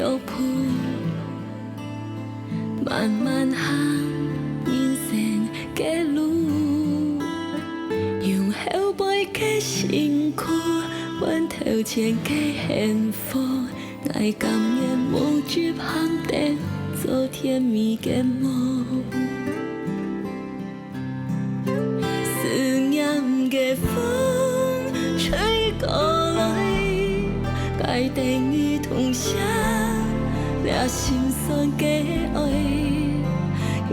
药谱，慢慢行人生的路，用后背的辛苦，换头前的幸福，爱甘愿无惧航电，做甜蜜的梦。思念的风吹过来，该等于同乡，俩心酸的爱。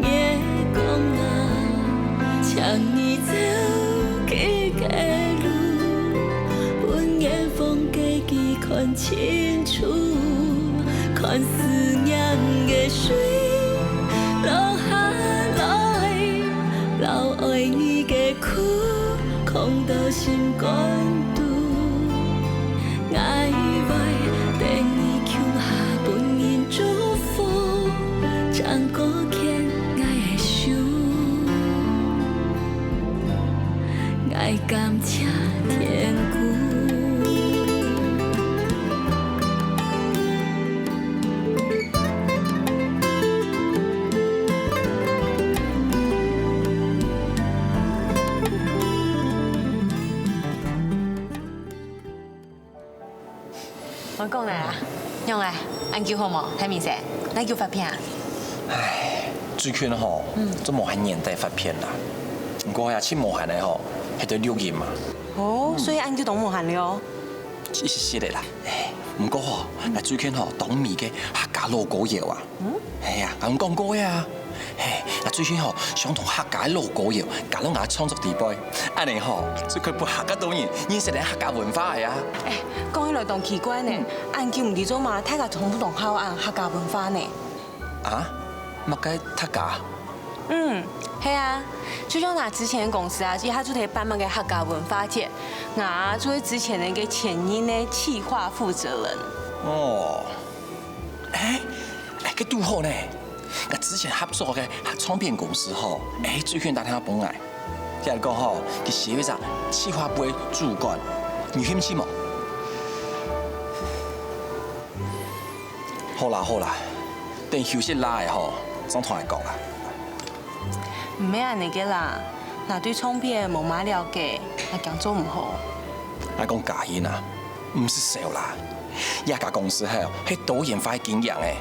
夜光啊，牵你走去的路，阮的风给伊看清楚，看思念的水落下来，留爱你的苦，空到心肝肚，爱袂等你脚下本人祝福，将过欠爱的手，爱感谢天公。我讲来啦，用来，按叫好无？睇面色，咱叫发片啊？唉，最近吼，做无限年代发片啦。不过也切无限的吼，迄对六音嘛。哦，所以按叫懂无限了。是的啦。不过吼，那最近吼，当面嘅客家老歌谣啊。系啊，我讲过呀。嘿，那最近吼，想同客家老歌谣，搞到我创作地位，安尼吼，最近不客家导演认识咱客家文化呀。讲起来当奇怪呢，按叫唔记做嘛，大家同不同好按客家文化呢？啊？乜该客家？系啊，就像我之前的公司啊，其实他做提办那个客家文化节，我作为之前的一个前任的企划负责人。哦，个拄好呢。我之前合作嘅唱片公司吼，最近打电话帮我，即系讲吼，佢写一只企划部主管，你兴趣冇？好啦，等休息来吼，再同你讲啦。唔免安尼个啦，若对唱片无乜了解，那讲做唔好。我讲假音啊，唔是笑啦，一家公司系导演发经验诶。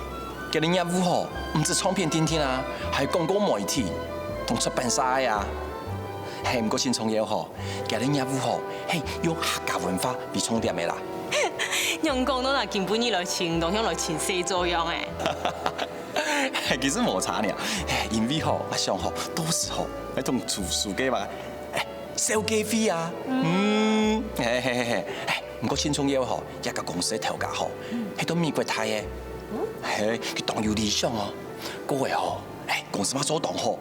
嘅你业务吼，唔止唱片天天啊，还广告媒体同出版社啊。系唔过新创业吼，嘅你业务吼，系用客家文化嚟充电嘅啦。用讲到那根本你来行动，向来前世作用诶。其实冇差呢，因为吼，我想吼，到时候喺同厨师嘅嘛，收机费啊。唔过新创业吼，一家公司嘅头家吼，喺到美国睇嘅。佢當有理想哦，各位吼，公司嘛做當好，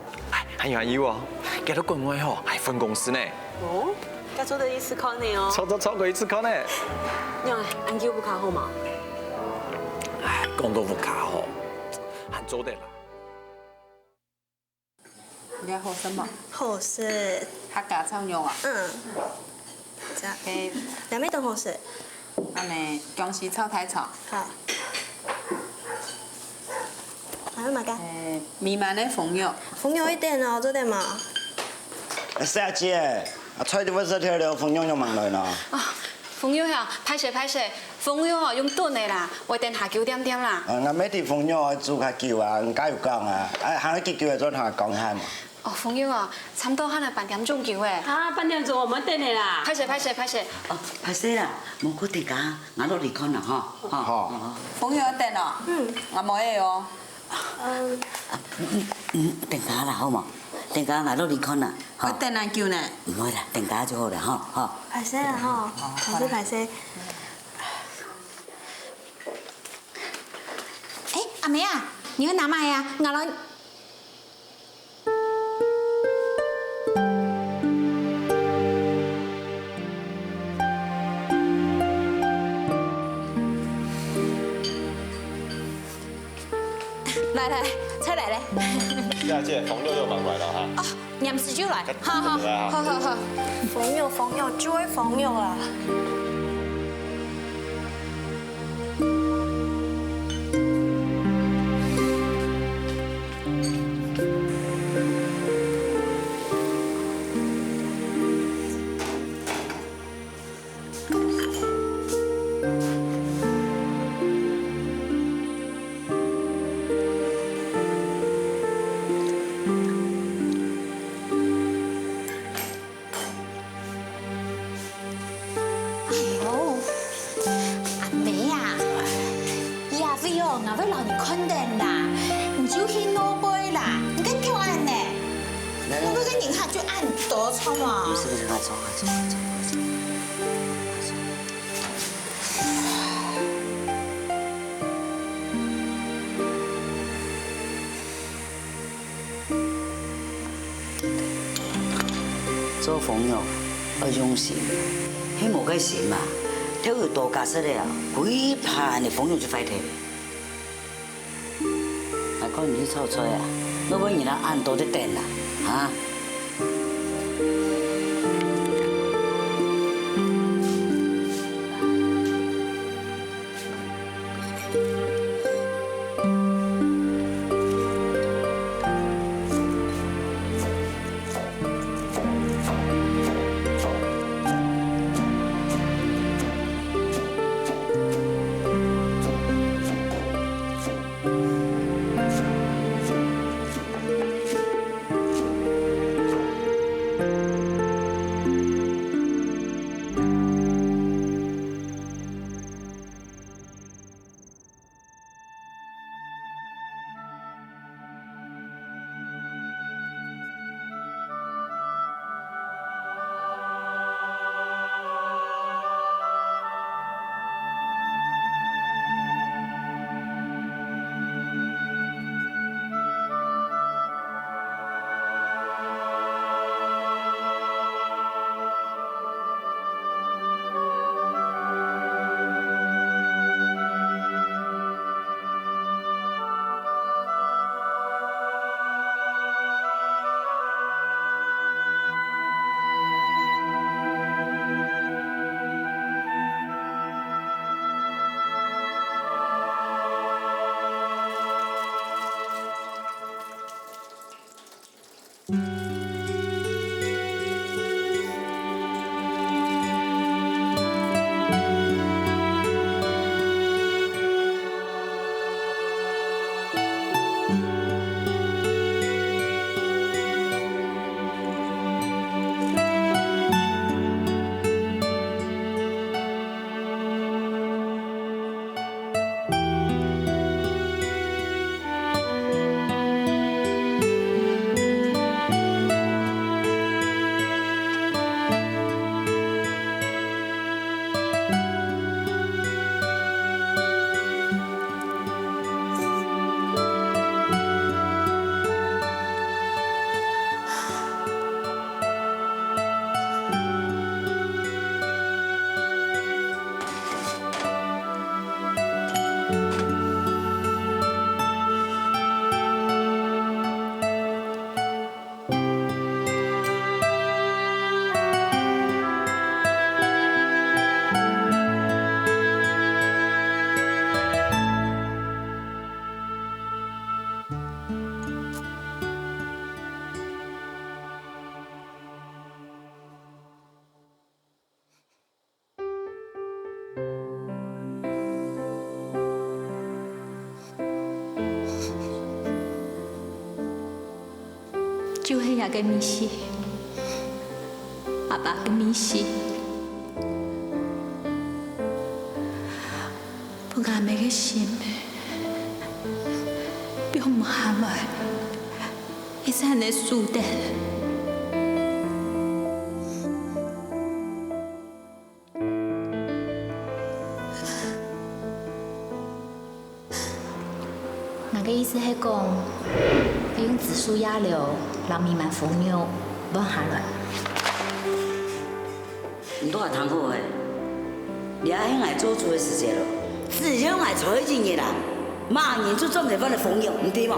還有哦，幾多崗位吼，係分公司呢。哦，加做得一次考呢哦。超過一次考呢。你按叫不考好嘛？講到不考吼，還做得啦。你好什麼？好食。客家炒肉啊？這誒，兩味都好食。安尼江西炒台炒。好。还有嘛个？米饭的凤肉。凤肉一點哦，做點嘛？小姐，菜啲乜事條了，鳳肉又問來啦。啊，鳳肉呀，歹勢，鳳肉哦用燉的啦，話等下9點啦。我每啲鳳肉煮下叫啊，唔加入講啊，行去叫嘅再同佢講下嘛。哦，鳳肉啊，差唔多可能半點鐘叫誒。啊，半點鐘我冇等你啦。歹勢。哦，歹勢啦，冇嗰啲㗎，我落嚟看啦，嗬。好。鳳肉一定哦。我冇嘢哦。定價啦，好冇？定價我落嚟看啦。我等下叫呢。唔會啦，定價就好啦，嗬。歹勢啦吼，歹勢。哎，阿梅啊，你會拿麥呀？我來。來，出嚟咧！下屆鳳肉又忙來了哈。哦，飲豉椒來，好。鳳肉，煮煨鳳肉啊！我要留你看电啦，唔就去挪杯啦，你跟跳案呢？我跟你看就按多错嘛。不是，我走。做朋友要用心，迄无个心嘛，跳有度假式了，几盘的朋友就快退。还讲你去臭吹啊，我要你那按多的等啦，啊！就迄个个米西，爸爸个米西，不敢每个心，不用喊嘛，一直在输的。那个意思是讲，用紫苏压流，让弥漫风牛不下来。你都系谈好诶，你阿兄来做主的事情咯，自己来找迄种嘅人，马上就做地方的朋友，唔对嘛？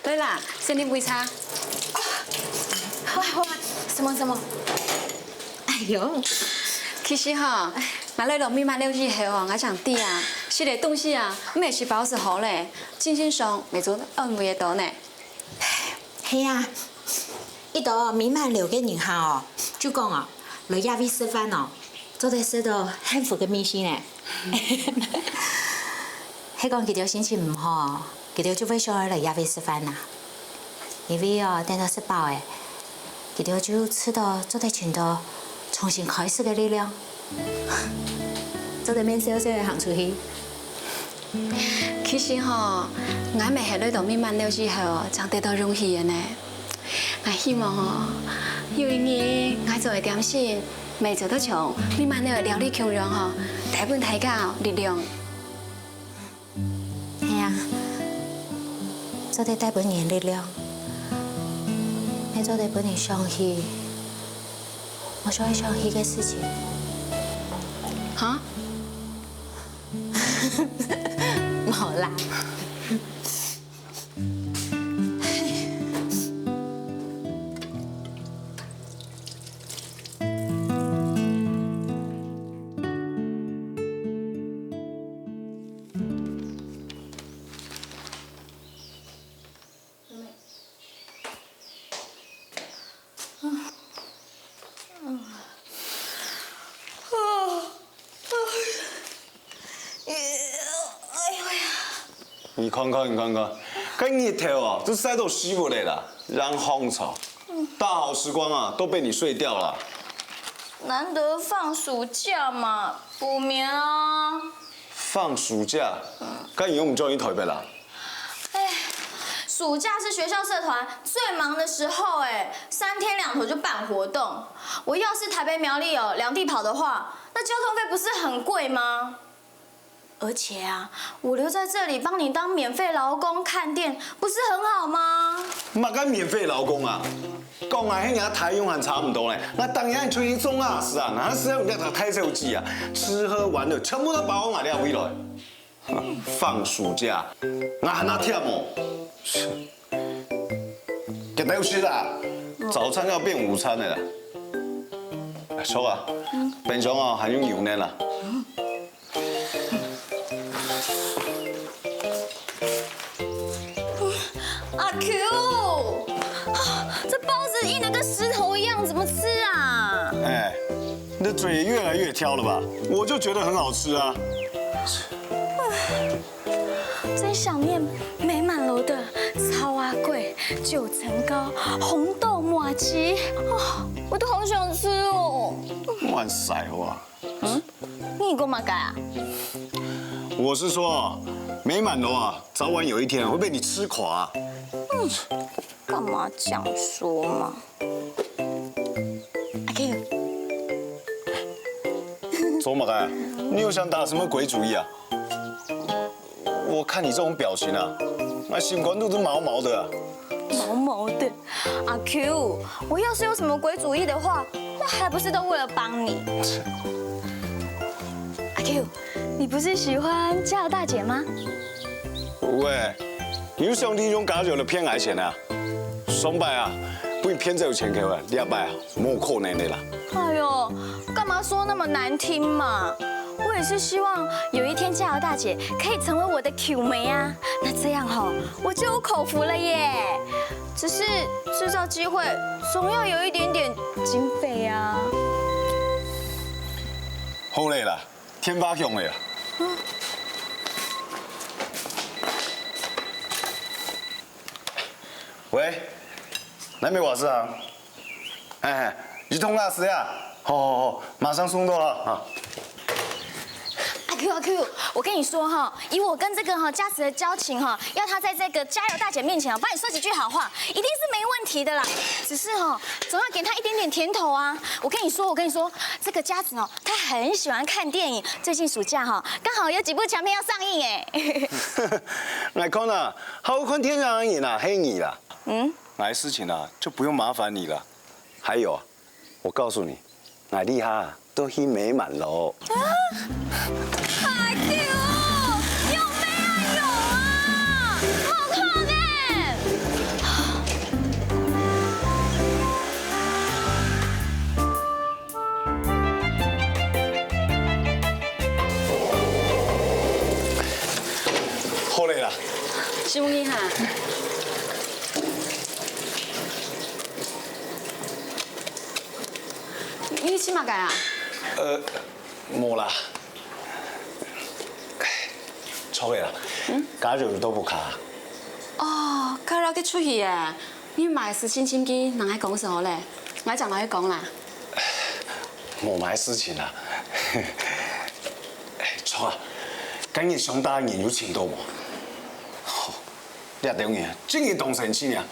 对啦，先啉杯茶。什么？哎呦，其实哈，买来落米买了以后啊，我讲弟啊，是个东西啊，没是保持好嘞，精神上没做安慰得到呢。系啊，一到弥漫流嘅年下哦，就讲哦，来亚威吃饭哦，做得食到幸福嘅明星呢。迄讲佢哋心情唔好，佢哋就会想来亚威吃饭呐。因为哦，等到吃饱诶，佢哋就吃到做得全到重新开始嘅力量，做得免少少嘅行出去。其实哈，我咪係來到米慢了之後，才得到容易嘅呢。我希望哦，有一日我做一點先，未做得從米慢了料理強人吼，帶本大家力量。係啊，做得帶本人力量，你做得本人相信，我所以相信嘅事情。嚇？冇啦。你看看，咁熱頭啊，都曬到死過嚟啦，讓風草，大好時光啊，都被你睡掉了。难得放暑假嘛，補眠啊。放暑假，咁以後唔中意台北啦。哎，暑假是学校社团最忙的时候，哎，3天2头就办活动。我要是台北苗栗哦2地跑的话，那交通费不是很贵吗？而且啊，我留在这里帮你当免费劳工看店，不是很好吗？乜緊免費勞工啊？講啊，迄個台用還差唔多呢。那當然吹中啊，是啊，那是要那個開手機啊，吃喝玩樂全部都把我買了回來。放暑假，我還那忝哦。給他吃啦，早餐要變午餐的啦。錯啊，平常啊還用油呢啦。阿 Q， 这包子硬的跟石头一样，怎么吃啊？哎，你的嘴越来越挑了吧？我就觉得很好吃啊。真想念美满楼的草蛙粿、九层糕、红豆麻糬，哦，我都好想吃哦。乱塞话。你干嘛改啊？我是说，美满楼啊，早晚有一天会被你吃垮。干嘛这样说嘛？阿 Q， 周马盖，你又想打什么鬼主意啊？我看你这种表情啊，那心肝都是毛毛的啊。毛毛的，阿 Q， 我要是有什么鬼主意的话，那还不是都为了帮你？阿 Q， 你不是喜欢加油大姐吗？喂，你兄弟用假酒的骗来钱啊？双拜啊，不你骗这有钱给我，两拜啊，莫可能的啦。哎呦，干嘛说那么难听嘛？我也是希望有一天加油大姐可以成为我的 Q 妹啊，那这样哈，我就有口福了耶。只是制造机会总要有一点点经费啊。好嘞啦，天发强嘞啦。喂，南美瓦斯啊？哎，一通拉丝呀？好，马上送到了啊。阿 Q， 我跟你说哈，以我跟这个佳慈的交情哈，要他在这个加油大姐面前帮你说几句好话，一定是没问题的啦。只是总要给他一点点甜头啊。我跟你说，这个佳慈她很喜欢看电影，最近暑假刚好有几部强片要上映哎。来看啊，好看天然影啊，黑你啦。来事情啊，就不用麻烦你了。还有啊，我告诉你，俺厉害啊，都去美满楼。阿 Q， 有没有啊？好看呢。你起嘛干啊？冇啦。错嘅啦，家就都不卡。哦，卡拉去出去耶！你买私信心机，人喺讲什么嘞？我讲落去讲啦。冇买事情啦。错啊，今日上大人有请到冇？你当然，正日当神仙啊！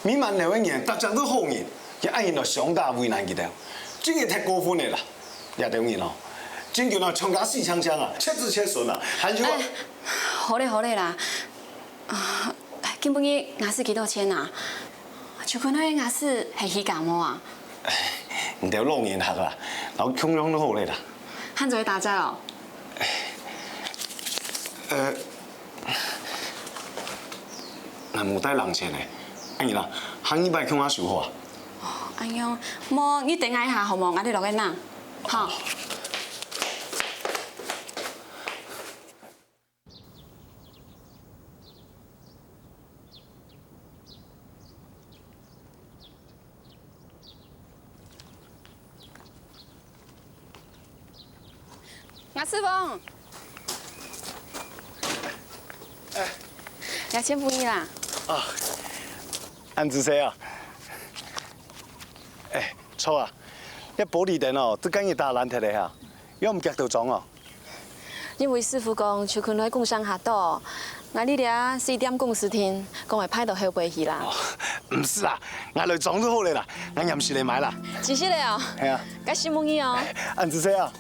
美满两位人，大家都好人，也按到上大为难佢哋。正日太过分嘅啦，你当然咯。正叫那唱家四枪枪啊，切子切笋啊，还有。好嘞啦。啊，今晡日牙齿几多钱啊？就看那个牙齿系起感冒啊。唔掉老年客啦，我穷样都好咧啦。汉做打架哦。那冇带人钱嘞，安尼啦，行一摆穷下收好啊。哦，安样，莫你等我一下好冇？我哋落去拿，好。牙齿峰，要钱不易啦。啊，安子谁啊？错啊！一玻璃灯哦，都今日打烂脱嚟吓，又唔夾到裝哦。因為師傅講，就可能喺工商下多，我呢啲4點公司聽，講會派到後背去啦。唔是啦，我嚟裝都好嚟啦，我任時嚟買啦。謝謝你哦。係啊。介紹夢兒哦。安子誰啊？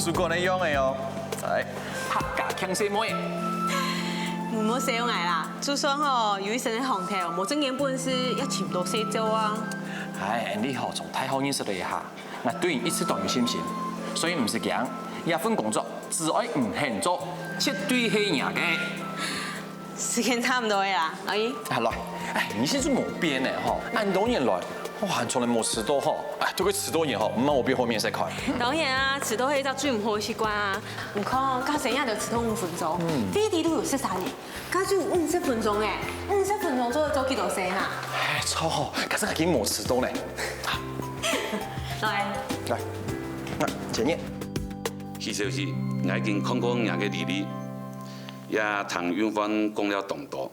主角你用嘅哦，係客家強勢妹。唔好笑我啦，就算吼有一身嘅行頭，冇正經本事，也全部寫做啊。唉，你好從太好認識了一下，我對你一直都有信心，所以唔是驚，一份工作只愛唔肯做，絕對係贏嘅。時間差唔多啦，阿姨。係來，唉，你現在冇變咧嗬，按多年來。我還從來冇遲到嗬，哎，對佢遲到嘢嗬，唔係我邊方面識佢。當然啊，遲到係一個最唔好嘅習慣啊。唔講，加成日就遲到5分鐘，飛地都要13年，加住50分鐘誒，50分鐘做幾多聲啊？唉，錯，可是我已經冇遲到咧。來，前日，其實是我已經看過人嘅履歷，也同永歡講了當多，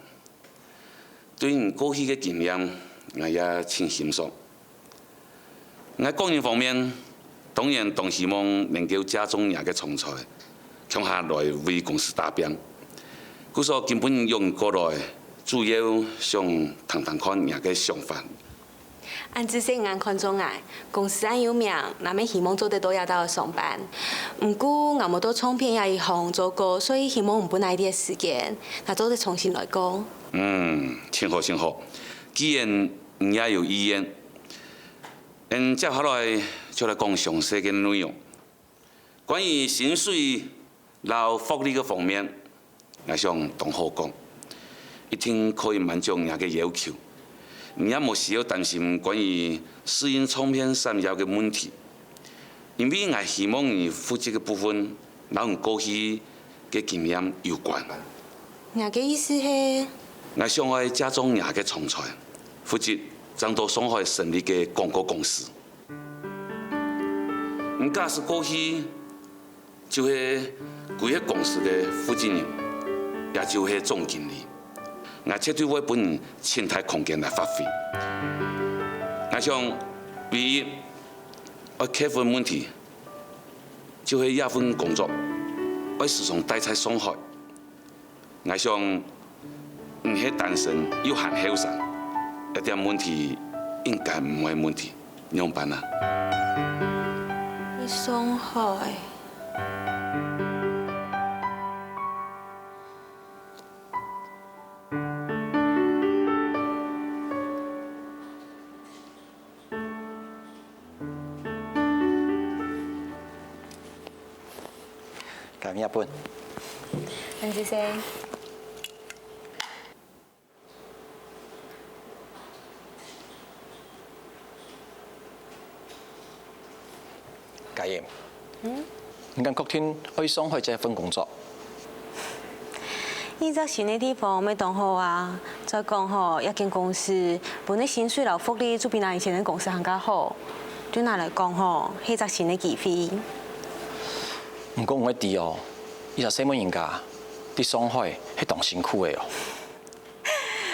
對你過去嘅經驗。我也挺欣賞。我個人方面，當然都希望能夠加重人嘅長才，向下來為公司打拼。故所根本用過來，主要想談談看人嘅想法。按之前我看中愛，公司很有名，那麼希望做得到也到上班。唔過我冇到唱片也一行做過，所以希望唔本來啲時間，那做得重新來過。挺好挺好。既然你也有意願，接下來就來講詳細嘅內容。關於薪水、勞福利嘅方面，我想同好講，一定可以滿足人嘅要求。你也冇需要擔心關於私營唱片產業嘅問題，因為我希望你負責嘅部分，同過去嘅經驗有關。我嘅意思係，我想愛加重人嘅長才。負責爭到上海成立嘅廣告公司，唔假使過去就係規個公司嘅負責人，也就係總經理，我絕對會俾你前台空間來發揮。我想唯一要克服嘅問題，就係一份工作要時常待在上海。我想唔係單身又很後生。一點問題應該唔係問題，你用辦啊？你上海。咁饮一杯。安志生。家燕，你間國天去上海這份工作，呢隻新嘅地方未當好啊！再講吼，一間公司本嚟薪水同福利就比咱以前嘅公司更加好，對咱來講吼，係一隻新嘅機會。唔過我哋哦，伊就細妹人家喺上海係當辛苦嘅哦。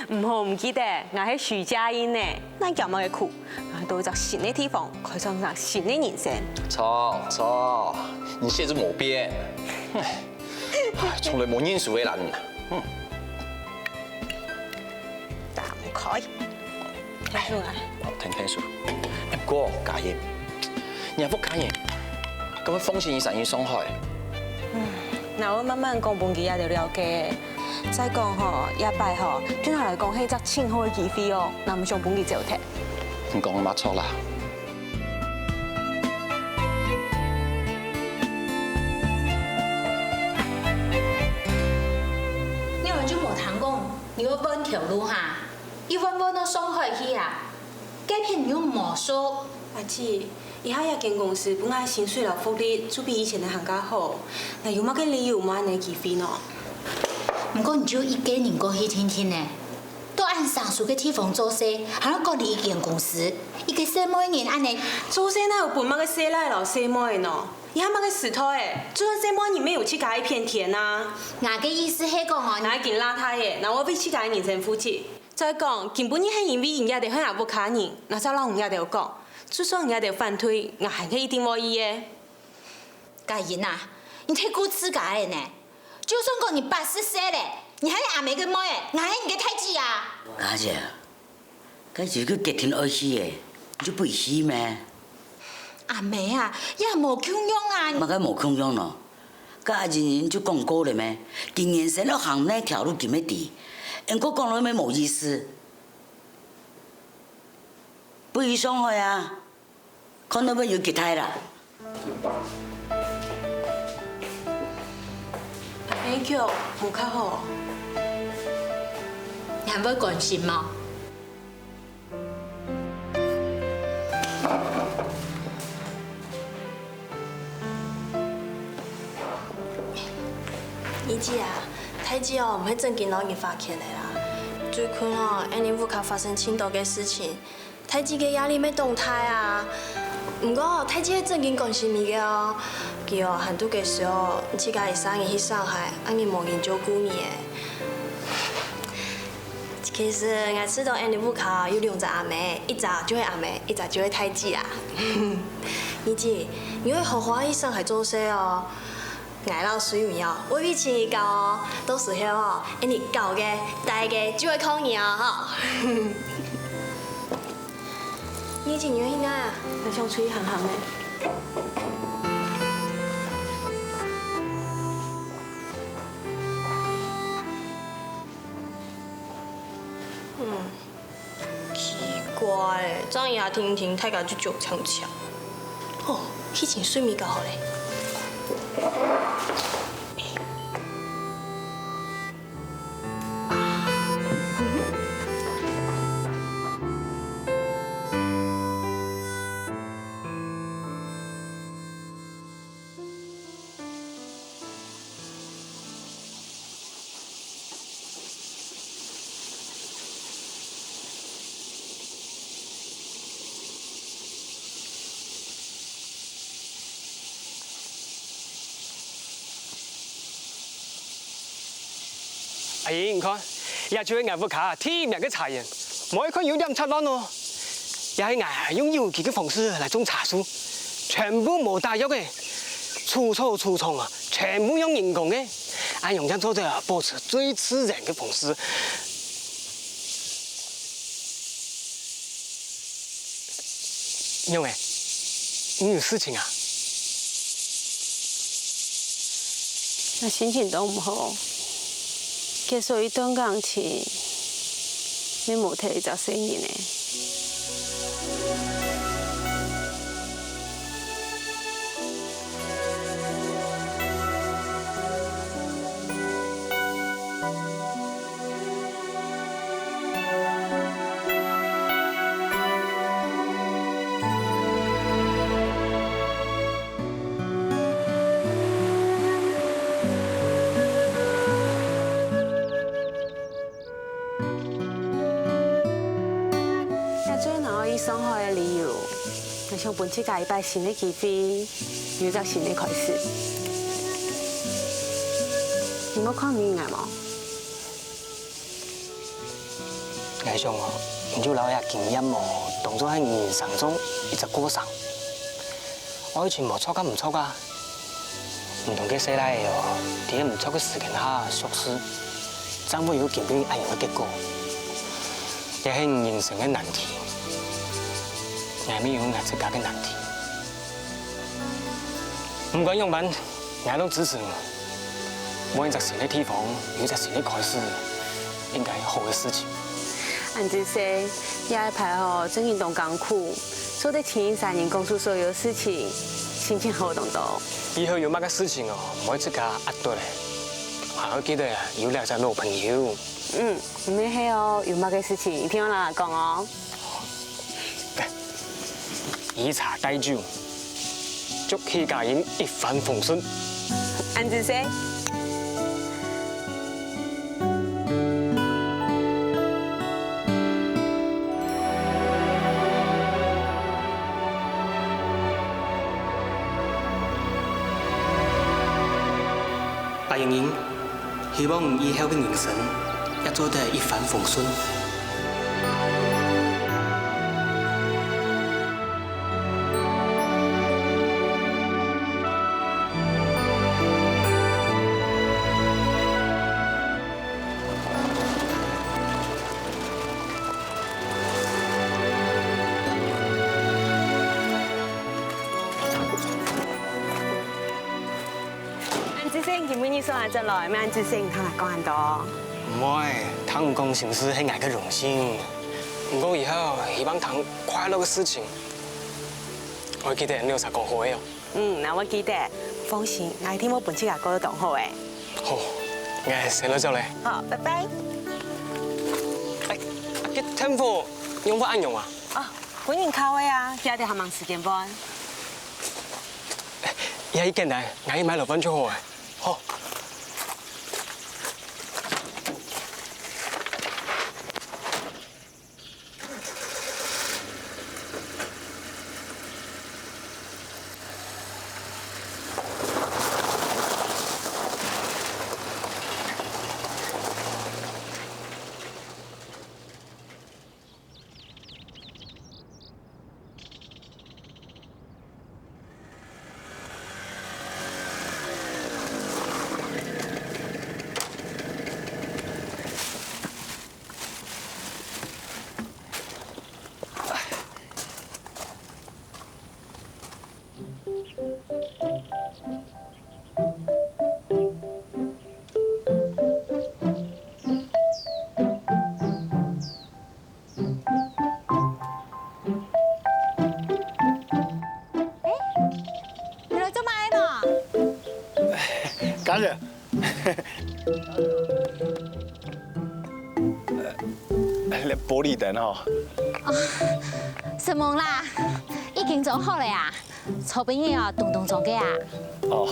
唔好唔記得，我係徐佳音呢，那咁樣嘅苦，我到一隻新嘅地方，開創一新嘅人生。錯，你寫住冇變，從來冇認輸嘅人。打唔開，聽書啊？聽書。不過家燕，你福家燕，咁樣風險上去上海。嗱，我慢慢講半句也就了解。再講吼，一擺吼，對我來講係一隻千好嘅機會哦。嗱，唔想半句就聽。你講冇錯啦。你話就冇談講，你要揾條路哈，要揾到上海去啊？這片你冇說。阿姊，以下一間公司本來薪水同福利就比以前嘅更加好，嗱有乜嘅理由冇安尼機會呢？唔過你就一個人過去聽聽呢，都按上述嘅地方做事，還要管理一間公司，一個細妹人安尼做事哪有半乜嘅細奶老細妹呢？以下乜嘅時代誒，就算細妹人沒有去改一片田啊！我嘅意思係講哦，我件邋遢嘅，嗱我為去改人生負責。再講根本你係因為人家哋向阿不卡人，嗱就讓人家哋講，就算人家哋反對，我還係一定樂意嘅。家燕啊，你太固執嘅呢。就算講你80歲咧，你還係阿妹個妹誒，我係你嘅太子啊！家姐，嗰時佢結婚愛死嘅，你就不死咩？阿妹啊，也無窮用啊！乜解無窮用咯？家人就講過了咩？今年生了行那條路咁樣地，人家講了咩冇意思？不如上海啊，看到沒有吉他啦？美腳冇較好，你係咪關心嗎？姨姐啊，太子哦，唔係正經老研發起來啦。最近哦，安尼屋卡發生青島嘅事情，太子嘅壓力咩動態啊？唔過太子係正經關心你嘅哦。佢哦，韓都嘅時候，自家係生意去上海，安尼冇研究過你嘅。其實我知道安尼屋卡有2隻阿妹，一隻就係阿妹，一隻就係太子啊。姨姐，你會好好去上海做事哦。挨老水唔要，我比前教哦，到時候哦，你教嘅、大嘅就會靠你啊哈。你今年應該啊，我想出去行行咧。奇怪，張牙婷婷大家就做唱唱。哦，以前水咪夠好咧。阿姨，你看，也就係外屋卡天然嘅茶園，每看有點差咯咯。也係我用有機嘅方式嚟種茶樹，全部冇打藥嘅，除草除蟲啊，全部用人工嘅，按用這樣做就保持最自然嘅方式。因為你有事情啊？我心情都唔好。結束一段感情，你冇睇就死人呢。想本自家一摆新的机会，有一新的开始。你冇看明眼冇？我想哦，研究老下经验哦，当作喺人生中一只过程。我以前无错噶，唔错噶，唔同嘅世代哦，喺唔错嘅时间下熟识，怎会有见到一样嘅结果？也係人生嘅难题，也咪有我自家嘅难题。唔管用品，我都支持。每一隻新嘅地方，有一隻新嘅開始，應該係好嘅事情。俺只說，也一排吼，真運動艱苦，做得青山人講述所有事情，心情好動動。以後有乜嘅事情哦，唔可以自家壓到咧。還要記得有兩隻老朋友。唔係哦，有乜嘅事情一定要拿來講哦。以茶代酒，祝佢家人一帆風順。俺只說。白盈盈，希望以後嘅人生也做得一帆風順。今日你送來這來，咩俺只聲通來講很多。唔會，談講心事係我嘅榮幸。不過以後希望談快樂嘅事情。我記得你有啥講好嘅哦。那我記得。放心，我一定會本自家過得當好嘅。好，我先嚟咗咧。好，拜拜。啲天賦用法啱用啊？本人靠位啊，今日係忙時間班。也簡單，我要買落班就好嘅。好。家人，玻璃燈哦。什麼啦？已經做好了呀，草餅也要動做嘅啊。哦，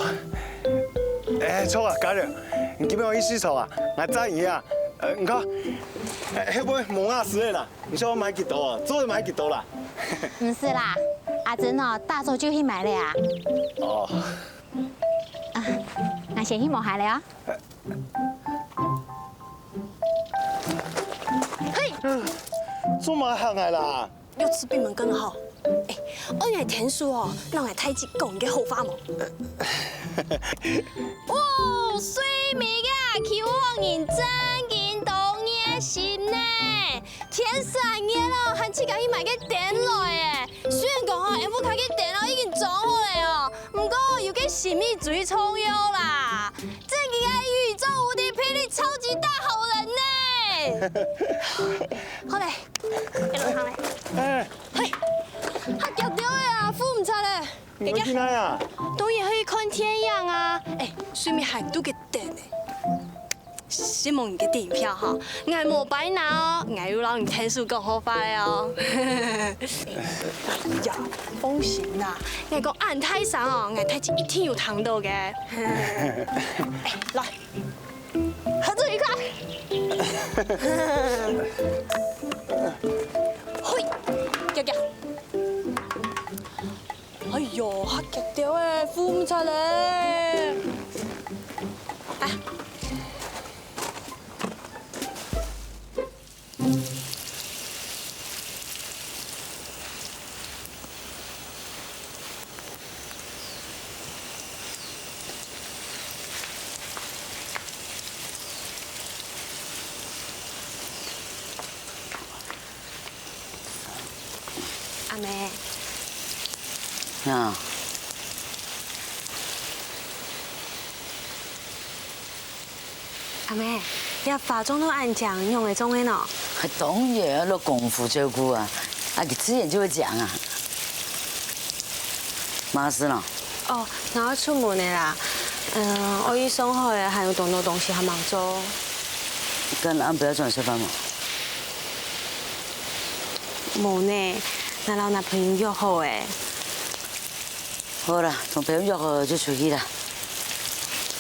錯啊，家人，你今日我意思錯啊，我知嘢啊，你看，迄杯蒙亞斯的啦，你說我買幾多啊？做買幾多啦？唔是啦，阿珍哦，大早就去買了呀。哦。我先去摸下了。嘿，做乜行來啦？要吃閉門羹好。我係田叔哦，讓我太極講嘅好法冇。哇，水明啊，求望人真見到熱心呢，天3夜咯，還自家去買個電來誒。雖然講哦，下午開個電腦已經裝好嚟哦，不過有個神秘主義重要啦，這個宇宙無敵霹靂超級大好人呢。好嘞，一路行嘞。嘿，嚇腳掉呀，扶唔出咧。你去哪呀？當然可以看天陽啊！順便還都個電呢。希望你嘅電影票哈，我冇擺拿哦，我要讓你天數更好快哦。呀，放心啦，我講按太上哦，我太極一定有糖到嘅。來，合作愉快。嘿，腳腳。错嘞！啊！阿妹。啊。 阿妹，你化妆都按讲用的种的喏。当然了，功夫照顾啊，啊，你自然就会讲啊。妈事了。哦，然后出门的啦。我一送好的还有很多东西还忙做。跟俺不要转吃饭吗？冇呢，那老男朋友约好诶。好了，同朋友约好就出去了。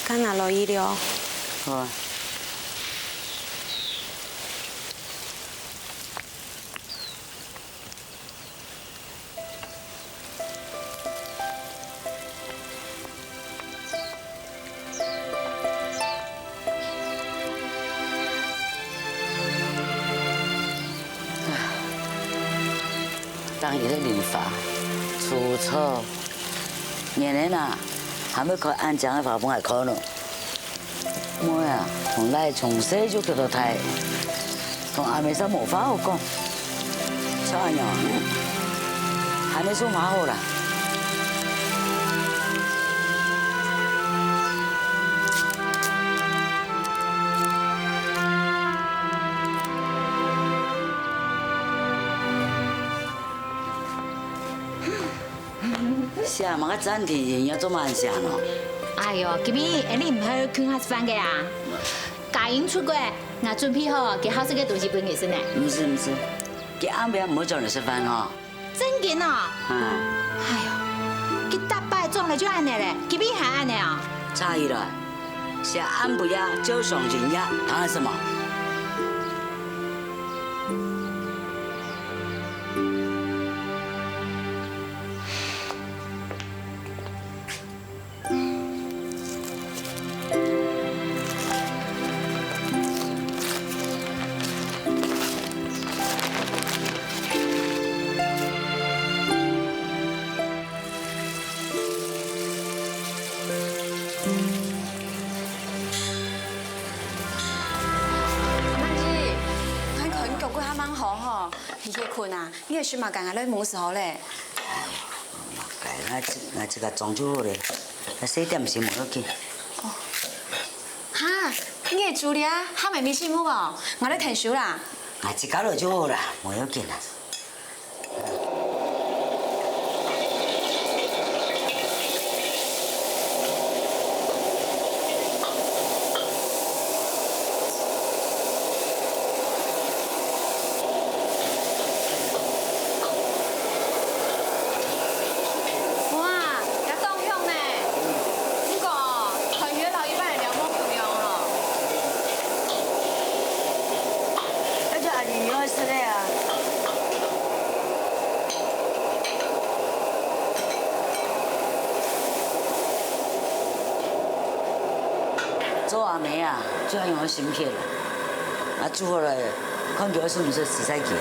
干哪落意了？好啊。 当伊咧理发、除草，年年啊，还没考安江的法本还考呢。我呀，从来从小就叫到大，同阿妹生无法好讲。小阿娘，还没做蛮好啦。 下嘛个暂停营要做慢下喏。哎呦，今日你唔去劝下吃饭嘅啊？家营出国，我准备好给好食嘅东西分给先呢。唔是，佢暗暝唔好叫你食飯嗬。真嘅啊？嗯。哎呦，佢大擺裝了就安尼咧，今日還安尼啊？差異了，下暗不呀就上進呀，談什麼？ 你去困啊？你也是嘛，刚刚在忙时候嘞。我这个装就好嘞，那4點先冇要緊。哦。哈，你嘅助理啊，還未面試好無？我咧聽書啦。我自家落就好啦，冇要緊啦。做阿妹啊，就要用我心血了。啊，煮好了，看叫我是不是洗菜机。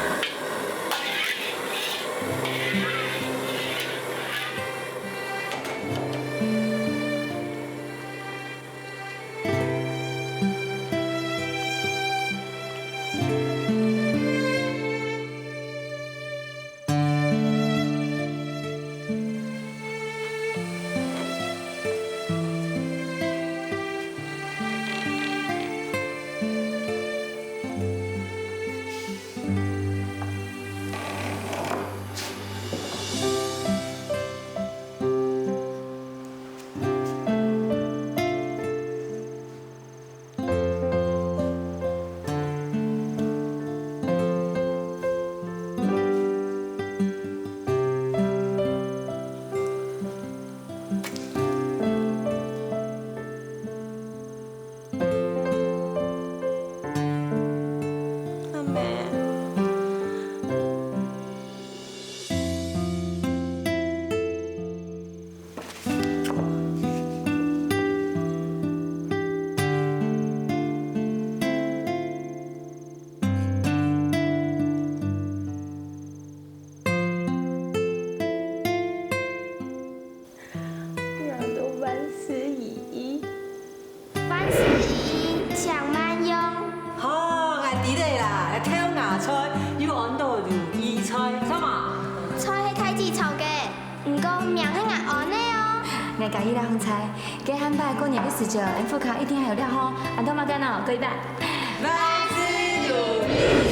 我家己来烘菜，给安排过年的时间，福卡一定还有料吼，俺都冇干哦，各位办。万事如意。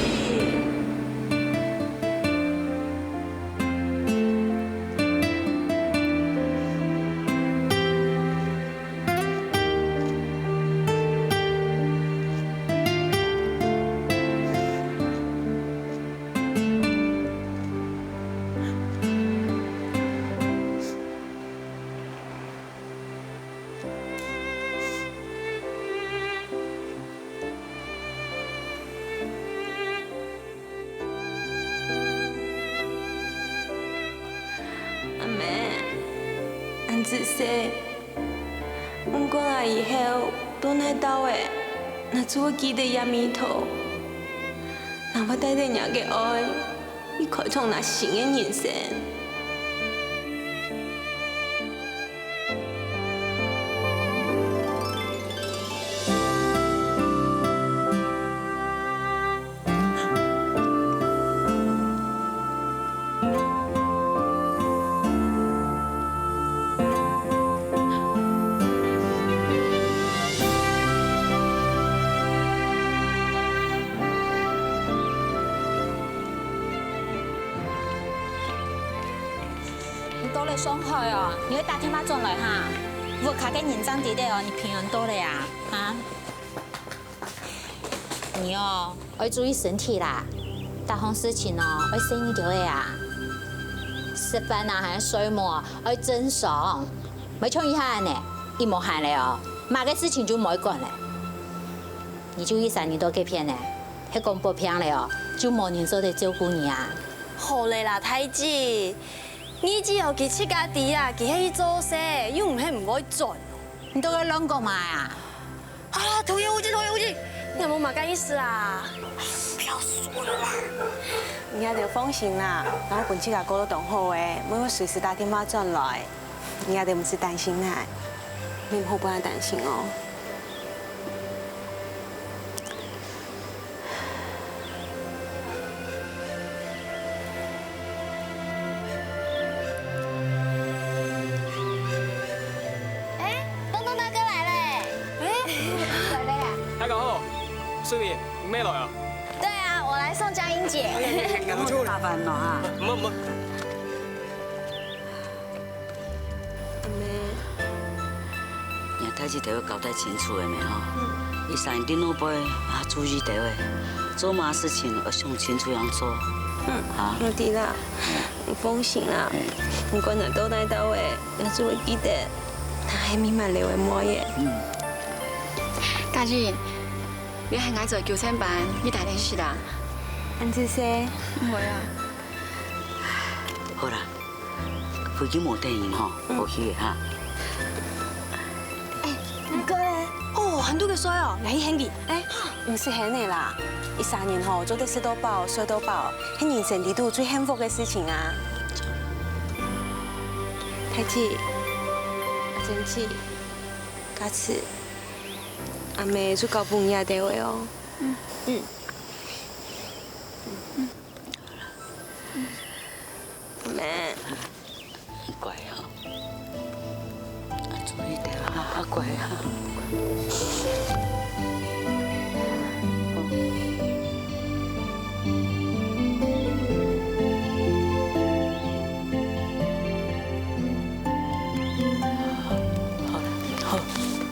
仔细，不过啊以后都来到的，那做记得也弥陀，那我带着人嘅爱，去开创那新嘅人生。到了上海哦，你会打电话转来哈。我卡给认真点的哦，你平安多了呀，啊？你哦要注意身体啦，大项事情哦要省一点的呀。吃饭啊还是睡梦要正常，没像以前呢，一冇喊了哦，马个事情就冇管了。你就1、3年多给骗呢，还讲不骗了哦，就冇人做得照顾你啊。好嘞啦，太子。你只要佢出家己啊，佢去做事，又唔係唔可以賺。你都要亂講嘛呀？啊，討厭無忌，討厭無忌，你有冇馬干意思啊？不要說了啦。你也得放心啦，我本自家過得當好誒，每個隨時打電話轉來，你也得唔使擔心啦，你唔好幫我擔心哦。苏怡，咩來啊？对啊，我来送江英姐。麻煩咯嚇。唔好唔好。阿妹，人太子都要交代清楚的咩吼？你上電腦背啊，注意到的，做嘛事情要想清楚樣做。啊，我知啦，你放心啦，唔管人都來到誒，我只會記得，他係咪埋你為乜嘢？家姐。你係嗌做叫聲班，你大點事啦？安子些？唔會啊。好啦，飛機冇電影吼，好去哈。唔該咧。哦，很多嘅水哦，你去興唔是係你啦，13年後做得食到飽、睡到飽，係人生地度最幸福嘅事情啊！太子，阿珍子，家次。阿妹做交朋友地位哦。阿妹，乖哈，注意點哈，乖哈。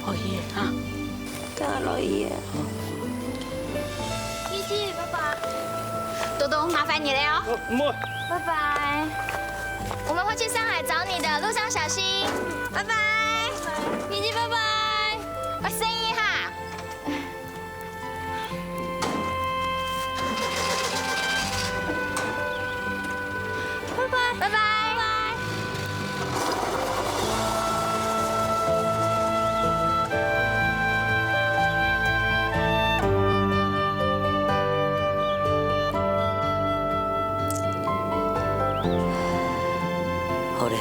好嘢哈。大老爺。一起，拜拜。多多，麻煩你了哦。唔會。拜拜。我們會去上海找你的，路上小心。拜拜。一起，拜拜。我聲音哈。拜拜。拜拜。好嘞，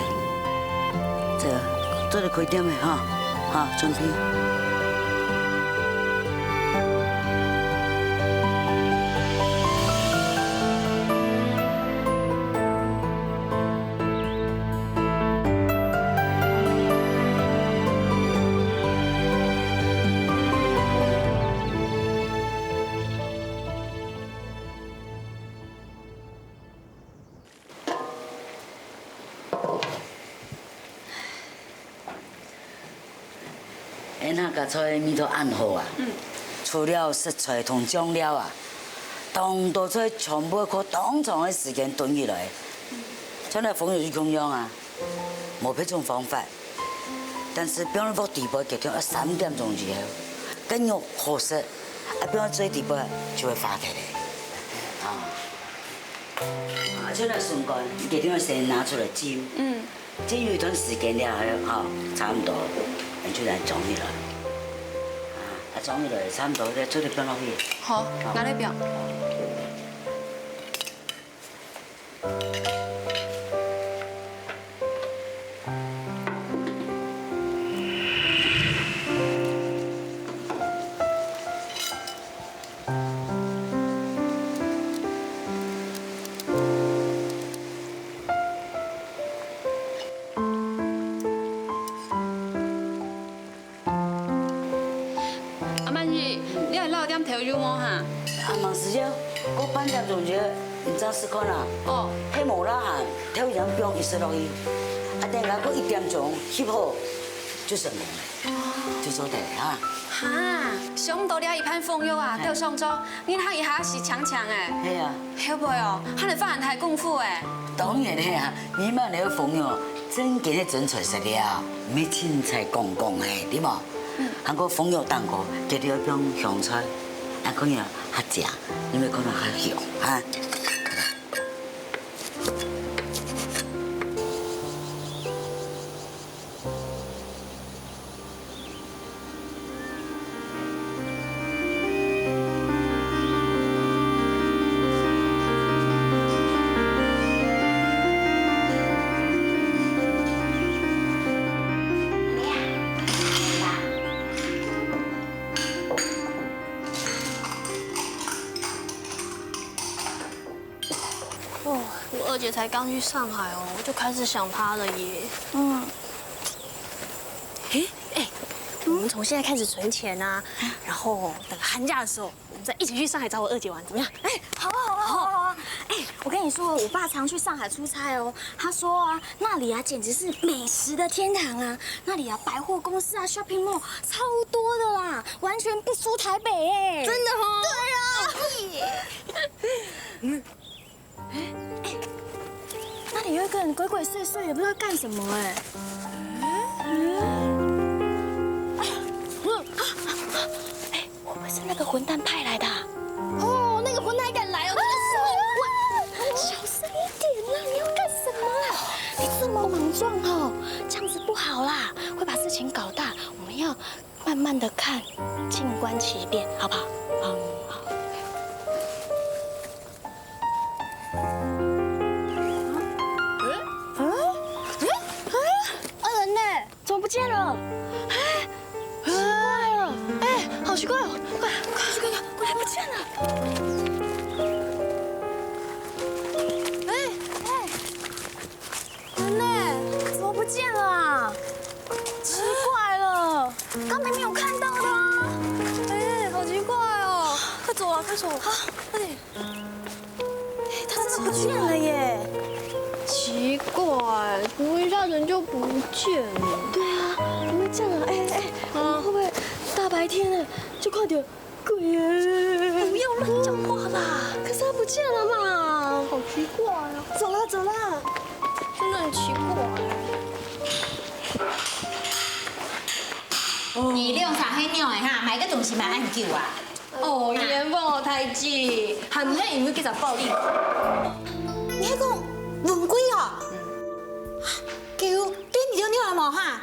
这里开点的哈，哈，准备。因那个菜面都按好啊，除了食材同酱料啊，当道菜全部要靠当场的时间炖起来。像那风油咁样啊，冇别种方法，但是标准到地步，隔天要3点钟之后，跟肉好食，标准最地步就会化开来。就那笋干，隔天要先拿出来煎。煎有一段时间了后，差不多，就来装起来。装起来差不多，再做点冰落去。好，拿来表。调油吗哈？忙时间，我半点钟就唔早试看啦。哦，迄无啦哈，调油不用一直落去，等下我1点钟翕好就成功了，就做得哈。哈，上多了一盘风油啊，钓上周，你他一下是强诶。系啊。会不会哦？他的发台功夫诶。当然嘞啊，你们那个风油真给你整出来了，唔係凊彩講诶，對冇？韓國風油蛋糕，加啲一種香菜。可能較食，因為可能較香哈。我二姐才刚去上海哦，我就开始想她了耶。我们从现在开始存钱啊，然后等寒假的时候，我们再一起去上海找我二姐玩，怎么样？好啊！我跟你说，我爸常去上海出差哦，他说啊，那里啊简直是美食的天堂啊，那里啊百货公司啊 shopping mall 超多的啦，完全不输台北哎。真的哦？对啊。那里有一个人鬼鬼祟祟的，不知道干什么哎。会不会是那个混蛋派来的？哦，那个混蛋敢来哦，那个小声一点啦！你要干什么啦？你这么莽撞哦，这样子不好啦，会把事情搞大。我们要慢慢的看，静观其变，好不好？好。二人呢？怎么不见了？奇怪了，好奇怪哦！快去看看，快不见了！人呢？怎么不见了啊？奇怪了，刚明明有看到的啊！好奇怪哦！快走啊，快走！好，快点！他真的不见了耶！奇怪，不会一下人就不见了？对啊，怎么会这样啊？我们会不会大白天的就看到鬼耶？不要乱讲话啦！可是他不见了嘛，好奇怪啊！走啦，真的很奇怪。你用啥迄鸟的哈，买个东西买按救啊！哦，原本我太记，还唔系因为警察暴力。你还讲轮鬼哦？救对你就尿了冇哈？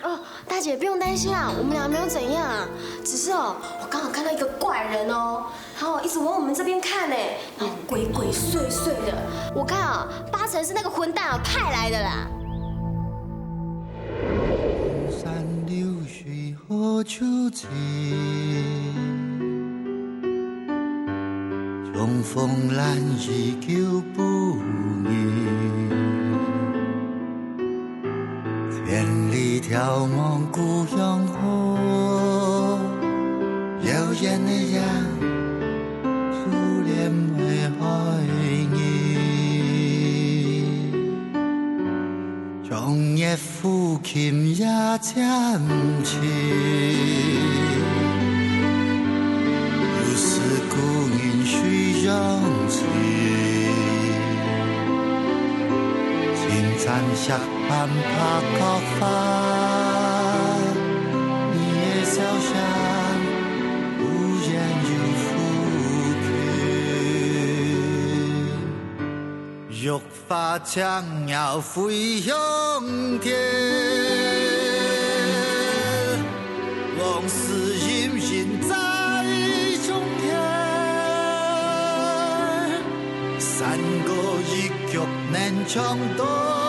大姐不用担心啊，我们俩没有怎样啊，只是我刚好看到一个怪人哦，然后一直往我们这边看呢，然后鬼鬼祟祟的，我看啊，8成是那个混蛋派来的啦。山流水何处去？重逢难依旧不移。千里眺望故乡河，流言的人，初恋未愛意。長夜撫琴也漸遲。相随，青残下畔爬高发，你的笑声无言又抚琴，玉发将要飞向天。往事隐隐在中间，山歌一曲难唱多。